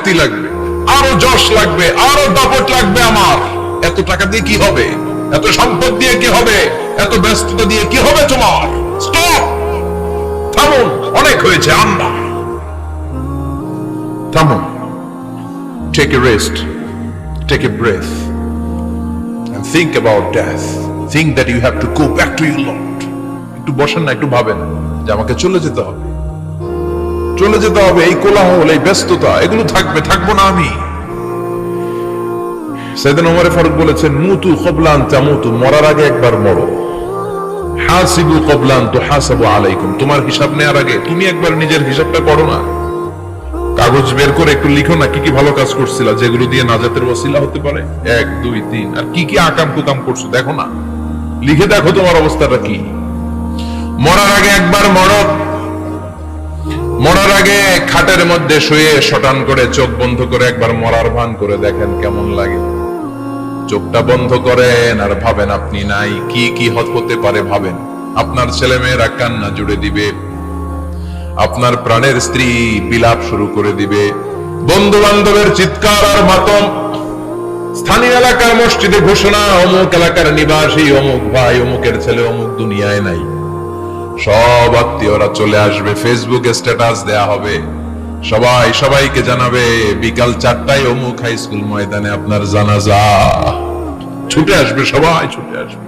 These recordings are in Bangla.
শক্তি লাগবে, আরো যশ লাগবে, আরো দাপট লাগবে আমার। এত টাকা দিয়ে কি হবে? এত সম্পদ দিয়ে কি হবে? এত ব্যস্ততা দিয়ে কি হবে তোমার? স্টপ, থামুন, অনেক হয়েছে। আমরা থামুন, take a rest, take a breath and think about death. Think that you have to go back to your Lord. একটু বসেন না, একটু ভাবেন যে আমাকে চলে যেতে হবে, চলে যেতে হবে। এই কোলাহল, এই ব্যস্ততা, এগুলো থাকবে, থাকবো না আমি। সাইয়েদনা ওমর ফারুক বলেছেন, মুতু ক্বাবলা আন তামুতু, মরার আগে একবার মরো। হাসিবু ক্বাবলা আন তুহাসাবু আলাইকুম, তোমার হিসাব নেওয়ার আগে তুমি একবার নিজের হিসাবটা করো না। কাগজ বের করে একটু লিখো না কি কি ভালো কাজ করছিলা, যেগুলো দিয়ে নাজাতের ওসিলা হতে পারে। 1 2 3, আর কি কি আকাম কুকাম করছো দেখো না, লিখে দেখো তোমার অবস্থাটা কি। মরার আগে একবার মরো। মরার আগে খাটের মধ্যে শুয়ে শটান করে চোখ বন্ধ করে একবার মরার ভান করে দেখেন কেমন লাগে। চোখটা বন্ধ করেন আর ভাবেন আপনি নাই, কি কি হতে পারে ভাবেন। আপনার ছেলে মেয়েরা কান্না জুড়ে দিবে, আপনার প্রাণের স্ত্রী বিলাপ শুরু করে দিবে, বন্ধু বান্ধবের চিৎকার আর মাতম, স্থানীয় এলাকার মসজিদে ঘোষণা, অমুক এলাকার নিবাসী অমুক ভাই, অমুকের ছেলে অমুক দুনিয়ায় নাই। সব আত্মীয়রা চলে আসবে, ফেসবুকে স্ট্যাটাস দেয়া হবে, সবাই সবাইকে জানাবে বিকাল 4টায় অমুক হাই স্কুল ময়দানে আপনার জানাজা। ছুটে আসবে, সবাই ছুটে আসবে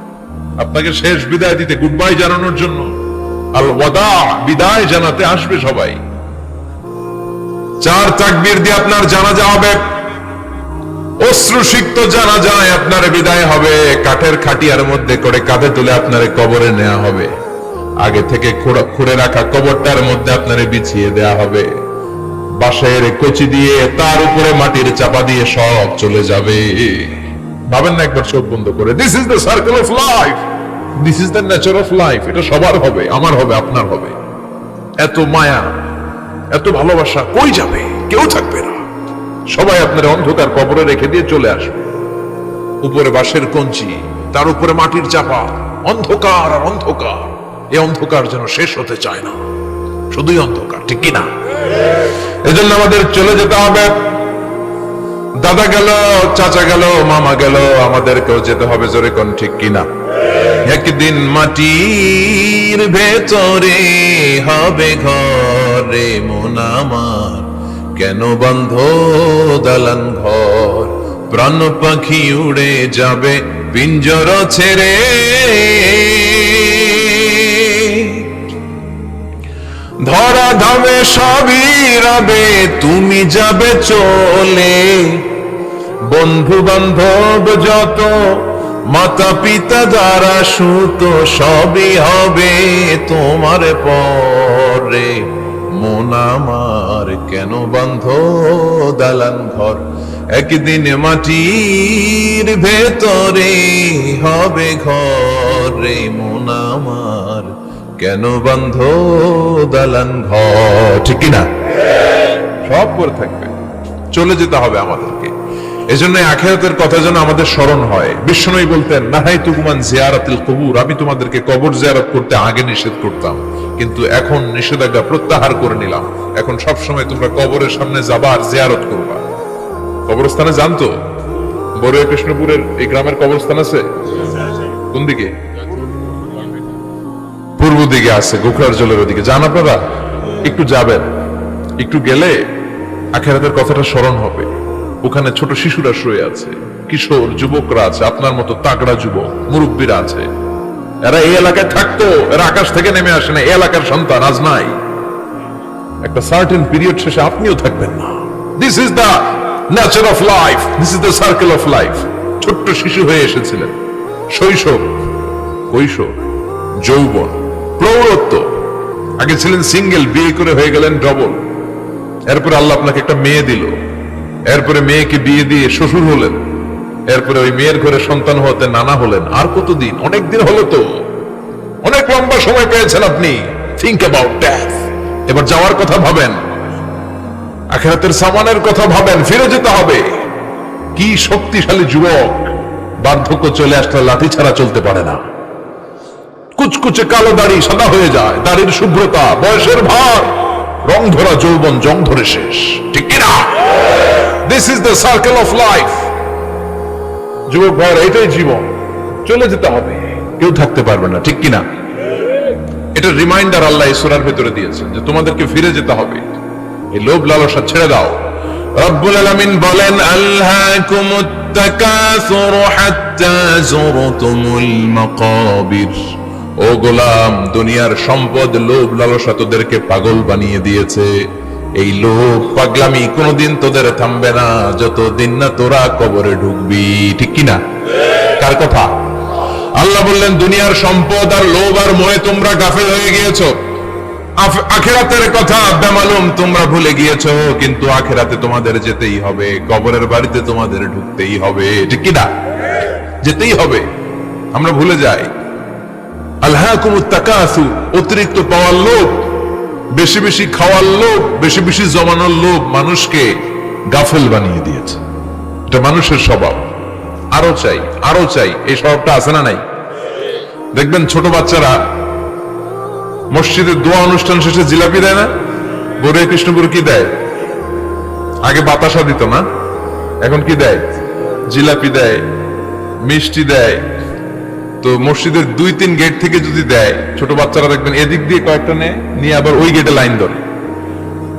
আপনাকে শেষ বিদায় দিতে, গুড বাই জানানোর জন্য, আল ওয়াদা, বিদায় জানাতে আসবে সবাই। 4 তাকবীর দিয়ে আপনার জানাজা হবে, অশ্রুসিক্ত জানাজায় আপনার বিদায় হবে। কাঠের খাটিয়ার মধ্যে করে কাঁধে তুলে আপনার কবরে নেওয়া হবে। আগে থেকে খুঁড়ে রাখা কবরটার মধ্যে আপনারে বিছিয়ে দেয়া হবে। বাঁশের কচি দিয়ে তার উপরে মাটির চাপা দিয়ে সব চলে যাবে। ভাবেন না একবার চোখ বন্ধ করে, this is the circle of life, this is the nature of life. এটা সবার হবে, আমার হবে, আপনার হবে। এত মায়া, এত ভালোবাসা কই যাবে? কেউ থাকবে না, সবাই আপনার অন্ধকার কবরে রেখে দিয়ে চলে আসবে। উপরে বাঁশের কঞ্চি, তার উপরে মাটির চাপা, অন্ধকার আর অন্ধকার। এই অন্ধকার যেন শেষ হতে চায় না, শুধুই অন্ধকার, ঠিক কিনা? এজন্য আমাদের চলে যেতে হবে। দাদা গেল, চাচা গেল, মামা গেল, আমাদেরকেও যেতে হবে, জোরে কোন ঠিক কিনা? একদিন মাটির ভেতরে হবে ঘরে মন আমার, কেন বন্ধ দালান ঘর, প্রাণ পাখি উড়ে যাবে পিঞ্জর ছেড়ে। ধরা ধামে সবই রবে, তুমি যাবে চলে। বন্ধু বান্ধব যত, মাতা পিতা যারা সুত, সবই হবে তোমার পরে। মন আমার কেন বন্ধ দালান ঘর, একদিন মাটির ভেতরে হবে ঘরে মন আমার, কেন বন্ধ দালান ঘর, ঠিক কিনা? সব করে থাকবে, চলে যেতে হবে আমাদেরকে। এজন্য আখিরাতের কথা যেন আমাদের স্মরণ হয়। বিশ্বনবী বলতেন, নাহাইতুকুম আন জিয়ারাতিল কুবুর, আমি তোমাদেরকে কবর জিয়ারত করতে আগে নিষেধ করতাম, কিন্তু এখন নিষেধাজ্ঞা প্রত্যাহার করে নিলাম। এখন সব সময় তোমরা কবরের সামনে যাবা আর জিয়ারত করবা। কবরস্থানে জানতো বড়ুয়া কৃষ্ণপুরের এই গ্রামের কবরস্থান আছে কোন দিকে? পূর্ব দিকে আছে, গোখরার জলের ওদিকে। যান আপনারা, একটু যাবেন, একটু গেলে আখিরাতের কথাটা স্মরণ হবে। ওখানে ছোট শিশুরা শুয়ে আছে, কিশোর যুবকরা আছে, আপনার মতো তাগড়া যুবক মুরব্বীরা আছে। এরা এই এলাকায় থাকতো, এরা আকাশ থেকে নেমে আসে না, এই এলাকার সন্তান আজ নাই। একটা সার্টেন পিরিয়ড শেষে আপনিও থাকবেন না। This is the nature of life, this is the circle of life. ছোট্ট শিশু হয়ে এসেছিলেন, শৈশব, কৈশোর, যৌবন, প্রৌঢ়ত্ব। আগে ছিলেন সিঙ্গেল, বিয়ে করে হয়ে গেলেন ডবল। এরপরে আল্লাহ আপনাকে একটা মেয়ে দিল, এরপরে মেয়েকে বিয়ে দিয়ে শ্বশুর হলেন, এরপরে ওই মেয়ের ঘরে সন্তান হতে নানা হলেন। আর কতদিন? অনেক দিন হলো তো, অনেক লম্বা সময় পেয়েছেন আপনি। Think about death. এবার যাওয়ার কথা ভাবেন, আখিরাতের সামানের কথা ভাবেন, ফিরে যেতে হবে। কি শক্তিশালী যুবক, বার্ধক্য চলে আসলে লাঠি ছাড়া চলতে পারে না। কুচকুচে কালো দাড়ি সাদা হয়ে যায়, দাড়ির শুভ্রতা, বয়সের ভার, রং ধরা যৌবন জং ধরে শেষ, ঠিক কিনা? This is the circle of life. যুবক ভাইরা, এটাই জীবন, চলে যেতে হবে, কেউ থাকতে পারবে না, ঠিক কিনা? এটা রিমাইন্ডার আল্লাহ এই সূরার ভিতরে দিয়েছেন যে তোমাদেরকে ফিরে যেতে হবে, এই লোভ লালসা ছেড়ে দাও। রব্বুল আলামিন বলেন, আলহাকুমুত তাকাসুর হাত্তা যুরতুমুল মাকাবির। ও গোলাম, দুনিয়ার সম্পদ, লোভ লালসা তোদেরকে পাগল বানিয়ে দিয়েছে। এই লোভ পাগলামি কোনোদিন তোদের থামবে না যতদিন না তোরা কবরে ঢুকবি, ঠিক কিনা? কার কথা? আল্লাহ বললেন, দুনিয়ার সম্পদ আর লোভ আর মোহে তোমরা গাফেল হয়ে গিয়েছো। আখিরাতের কথা বেমালুম তোমরা ভুলে গিয়েছো, কিন্তু আখিরাতে তোমাদের যেতেই হবে, কবরের বাড়িতে তোমাদের ঢুকতেই হবে, ঠিক কিনা? যেতেই হবে, আমরা ভুলে যাই। আলহাকুমুত তাকাসুর, অতিরিক্ত পাওয়ার লোভ, বেশি বেশি খাওয়ার লোভ, বেশি বেশি জমানোর লোভ মানুষকে গাফেল বানিয়ে দিয়েছে। এটা মানুষের স্বভাব, আরো চাই আরো চাই, এই স্বভাবটা আছে না নাই? দেখবেন ছোট বাচ্চারা মসজিদে দোয়া অনুষ্ঠান শেষে জিলাপি দেয় না? বড় কৃষ্ণপুর কি দেয়? আগে বাতাসা দিত না, এখন কি দেয়? জিলাপি দেয়, মিষ্টি দেয়। তো মসজিদের 2-3 গেট থেকে যদি দেয়, ছোট বাচ্চারা দেখবেন এদিক দিয়ে কয়েকটা নিয়ে আবার ওই গেটে লাইন ধরে।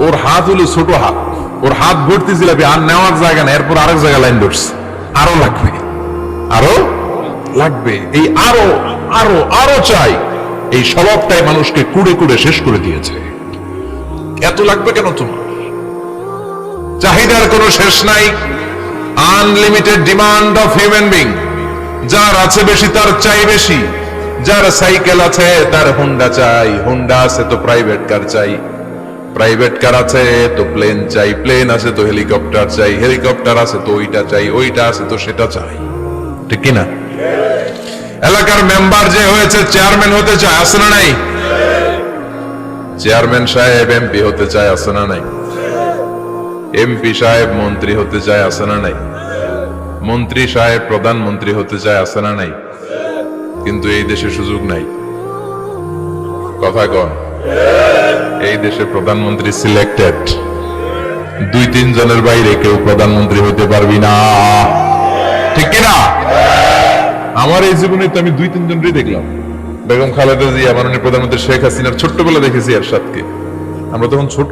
ওর হাত হলো ছোট হাত, ওর হাত ভর্তি জিলাপি, আর নেওয়ার জায়গা না, এরপর আরেক জায়গায় লাইন ধরছে, আরো লাগবে আরো লাগবে, এই আরো আরো আরো চাই, এই স্বভাবটাই মানুষকে কুড়ে কুড়ে শেষ করে দিয়েছে। এত লাগবে কেন তোমার? চাহিদার কোনো শেষ নাই, unlimited demand of human being. যার আছে বেশি তার চাই বেশি, যার সাইকেল আছে তার হোন্ডা চাই, হোন্ডা আছে তো প্রাইভেট কার চাই, প্রাইভেট কার আছে তো প্লেন চাই, প্লেন আছে তো হেলিকপ্টার চাই, হেলিকপ্টার আছে তো ওইটা চাই, ওইটা আছে তো সেটা চাই, ঠিক কিনা? এলাকার মেম্বার যে হয়েছে চেয়ারম্যান হতে চায়, আছে না নাই? চেয়ারম্যান সাহেব এমপি হতে চায়, আছে না নাই? এমপি সাহেব মন্ত্রী হতে চায়, আছে না নাই? মন্ত্রী সাহেব প্রধানমন্ত্রী হতে চায়, আছে না নাই? কিন্তু এই দেশে সুযোগ নাই। কথা কন, এই দেশে প্রধানমন্ত্রী সিলেক্টেড, 2-3 জনের বাইরে কেউ প্রধানমন্ত্রী হতে পারবি না, ঠিক কিনা? আমার এই জীবনে তো আমি 2-3 জনই দেখলাম। বেগম খালেদা জিয়া, মাননীয় প্রধানমন্ত্রী শেখ হাসিনার ছোট্টবেলা দেখেছি এরশাদকে, আমরা তখন ছোট।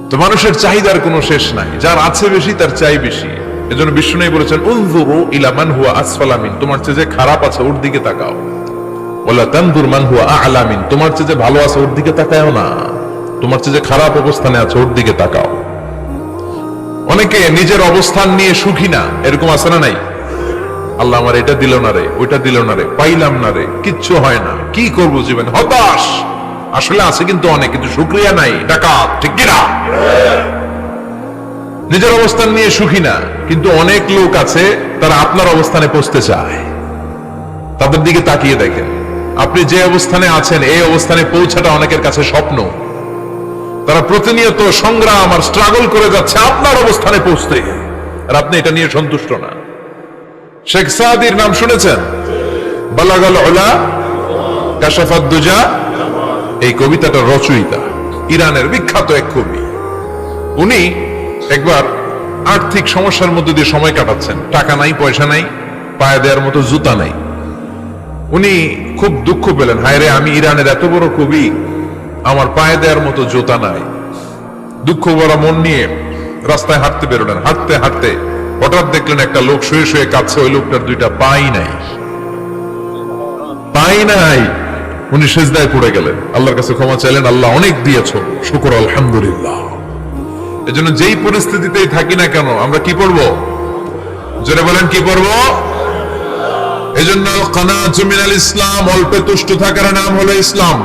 তো মানুষের চাহিদার কোনো শেষ নাই, যার আছে বেশি তার চাই বেশি। এজন্য বিষ্ণু বলেছেন, উনজুরু ইলা মান হুয়া আসফালা মিন, তোমার চেয়ে যে খারাপ আছে ওর দিকে তাকাও। ওয়ালা তানজুর মান হুয়া আ'লা মিন, তোমার চেয়ে যে ভালো আছে ওর দিকে তাকাও না, তোমার চেয়ে যে খারাপ অবস্থানে আছে ওর দিকে তাকাও। অনেকে নিজের অবস্থান নিয়ে সুখী না, এরকম আছে না নাই? আল্লাহ আমার এটা দিল না রে, ওইটা দিল না রে, পাইলাম না রে, কিচ্ছু হয় না, কি করবো জীবনে, হতাশ। আসলে আছে কিন্তু অনেক, কিন্তু শুকরিয়া নাই, ডাকাত, ঠিক কিনা? নিজের অবস্থান নিয়ে সুখী না, কিন্তু অনেক লোক আছে তারা আপনার অবস্থানে পৌঁছতে চায়। তাদের দিকে তাকিয়ে দেখেন, আপনি যে অবস্থানে আছেন এই অবস্থানে পৌঁছাটা অনেকের কাছে স্বপ্ন। তারা প্রতিনিয়ত সংগ্রাম আর স্ট্রাগল করে যাচ্ছে আপনার অবস্থানে পৌঁছতে, আর আপনি এটা নিয়ে সন্তুষ্ট না। শেখ সাদির নাম শুনেছেন? বালাগাল উলা কাশাফাত দুজা, এই কবিতাটার রচয়িতা, ইরানের বিখ্যাত এক কবি। উনি একবার আর্থিক সমস্যার মধ্যে দিয়ে সময় কাটাচ্ছেন, টাকা নাই, পয়সা নাই, পায়ে দেওয়ার মতো জুতা নাই। উনি খুব দুঃখ পেলেন, হায় রে, আমি ইরানের এত বড় কবি, আমার পায়ে দেওয়ার মতো জুতা নাই। দুঃখ ভরা মন নিয়ে রাস্তায় হাঁটতে বেরোলেন। হাঁটতে হাঁটতে হঠাৎ দেখলেন একটা লোক শুয়ে শুয়ে কাঁদছে, ওই লোকটার 2টা পাই নাই, পাই নাই। উনি সিজদায় পড়ে গেলেন, আল্লাহর কাছে ক্ষমা চাইলেন, আল্লাহ অনেক দিয়েছো, শুকর আলহামদুলিল্লাহ। এজন্য যেই পরিস্থিতিতেই থাকি না কেন আমরা কি পড়বো? জোরে বলেন, কি পড়বো? এজন্য কানাতু মিনাল ইসলাম, অল্পে তুষ্ট থাকার নাম হলো ইসলাম।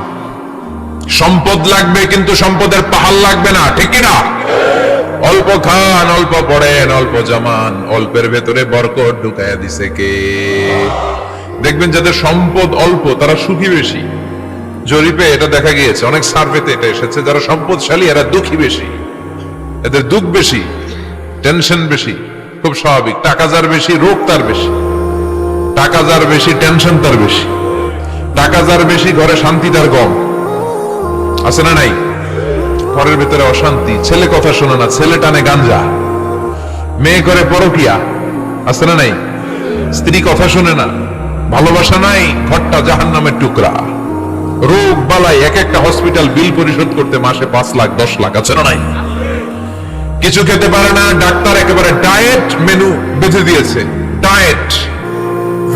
সম্পদ লাগবে কিন্তু সম্পদের পাহাড় লাগবে না, ঠিক কিনা? অল্প খান, অল্প পড়েন, অল্প জমান, অল্পের ভেতরে বরকত ঢুকাইয়া দিছে কে? দেখবেন যাদের সম্পদ অল্প তারা সুখী বেশি। জরিপে এটা দেখা গিয়েছে, অনেক সার্ভেতে এটা এসেছে, যারা সম্পদশালী এরা দুঃখী বেশি, এদের দুঃখ বেশি, টেনশন বেশি। খুব স্বাভাবিক, টাকা যার বেশি রোগ তার বেশি, টাকা যার বেশি টেনশন তার বেশি, টাকা যার বেশি ঘরে শান্তি তার কম, আছে না নাই? ঘরের ভিতরে অশান্তি, ছেলে কথা শোনে না, ছেলে টানে গাঞ্জা, মেয়ে করে পরকিয়া, আছে না নাই? স্ত্রী কথা শোনে না, ভালোবাসা নাই, ঘরটা জাহান্নামের টুকরা। রোগ বালাই, এক একটা হসপিটাল বিল পরিশোধ করতে মাসে 5 লাখ 10 লাখ, আছে না নাই? কিছু খেতে পারে না, ডাক্তার একেবারে ডায়েট মেনু বেঁধে দিয়েছে। ডায়েট,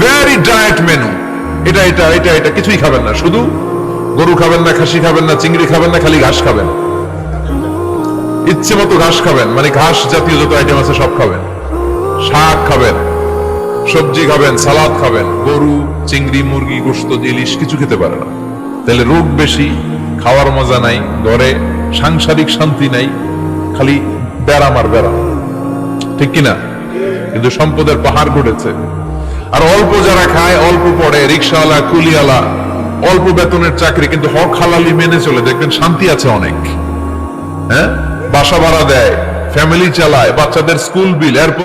ভেরি ডায়েট মেনু, এটা এটা এটা এটা কিছুই খাবেন না, শুধু গরু খাবেন না, খাসি খাবেন না, চিংড়ি খাবেন না, খালি ঘাস খাবেন, ইচ্ছে মতো ঘাস খাবেন, মানে ঘাস জাতীয় যত আইটেম আছে সব খাবেন, শাক খাবেন, সবজি খাবেন, সালাদ খাবেন, গরু চিংড়ি মুরগি গোশত ইলিশ কিছু খেতে পারে না। তাহলে রোগ বেশি, খাওয়ার মজা নাই, ঘরে সাংসারিক শান্তি নাই, খালি ব্যারাম আর ব্যারাম, ঠিক কিনা? কিন্তু সম্পদের পাহাড় ঘটেছে। আর অল্প যারা খায়, অল্প পড়ে, রিক্সাওয়ালা কুলিওয়ালা, অল্প বেতনের চাকরি, কিন্তু হক হালালি মেনে চলে, দেখবেন শান্তি আছে অনেক। হ্যাঁ, বাসা ভাড়া দেয়, ফ্যামিলি চালায়, বাচ্চাদের স্কুল বিল, এরপর